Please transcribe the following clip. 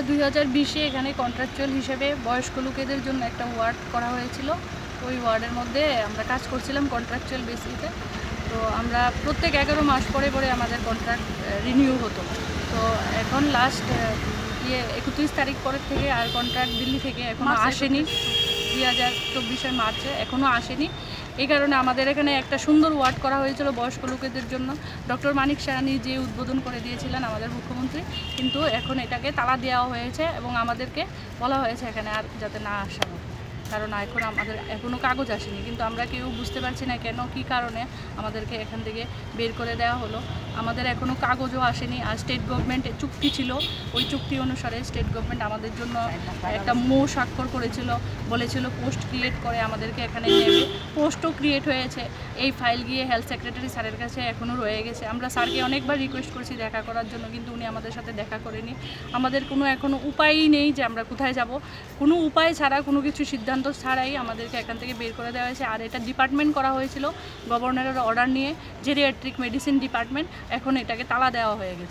আমরা 2020-এ এখানে কন্ট্রাকচুয়াল হিসেবে বয়স্ক লোকেদের জন্য একটা ওয়ার্ড করা হয়েছিল। ওই ওয়ার্ডের মধ্যে আমরা কাজ করছিলাম কন্ট্রাকচুয়াল বেসিসে। তো আমরা প্রত্যেক 11 মাস পরে পরে আমাদের কন্ট্রাক্ট রিনিউ হতো। তো এখন লাস্ট 31 তারিখ পরের থেকে আর কন্ট্রাক্ট দিল্লি থেকে এখনও আসেনি, 2024-এর মার্চে এখনও আসেনি। এই কারণে আমাদের এখানে একটা সুন্দর ওয়ার্ড করা হয়েছিল বয়স্ক লোকেদের জন্য। ডক্টর মানিক সাহা নিজে উদ্বোধন করে দিয়েছিলেন আমাদের মুখ্যমন্ত্রী, কিন্তু এখন এটাকে তালা দেওয়া হয়েছে এবং আমাদেরকে বলা হয়েছে এখানে আর যাতে না আসা হয়, কারণ এখন আমাদের এখনও কাগজ আসেনি। কিন্তু আমরা কেউ বুঝতে পারছি না কেন, কী কারণে আমাদেরকে এখান থেকে বের করে দেওয়া হলো। আমাদের এখনও কাগজও আসেনি। আর স্টেট গভর্নমেন্টের চুক্তি ছিল, ওই চুক্তি অনুসারে স্টেট গভর্নমেন্ট আমাদের জন্য একটা স্বাক্ষর করেছিল, বলেছিল পোস্ট ক্রিয়েট করে আমাদেরকে এখানে নেবে। পোস্টও ক্রিয়েট হয়েছে। এই ফাইল গিয়ে হেলথ সেক্রেটারি স্যারের কাছে এখনও রয়ে গেছে। আমরা স্যারকে অনেকবার রিকোয়েস্ট করছি দেখা করার জন্য, কিন্তু উনি আমাদের সাথে দেখা করেনি। আমাদের কোনো এখনও উপায়ই নেই যে আমরা কোথায় যাব। কোনো উপায় ছাড়া, কোনো কিছু সিদ্ধান্ত ছাড়াই আমাদেরকে এখান থেকে বের করে দেওয়া হয়েছে। আর এটা ডিপার্টমেন্ট করা হয়েছিল গভর্নরের অর্ডার নিয়ে, জেরিয়াট্রিক মেডিসিন ডিপার্টমেন্ট। এখন এটাকে তালা দেওয়া হয়ে গেছে।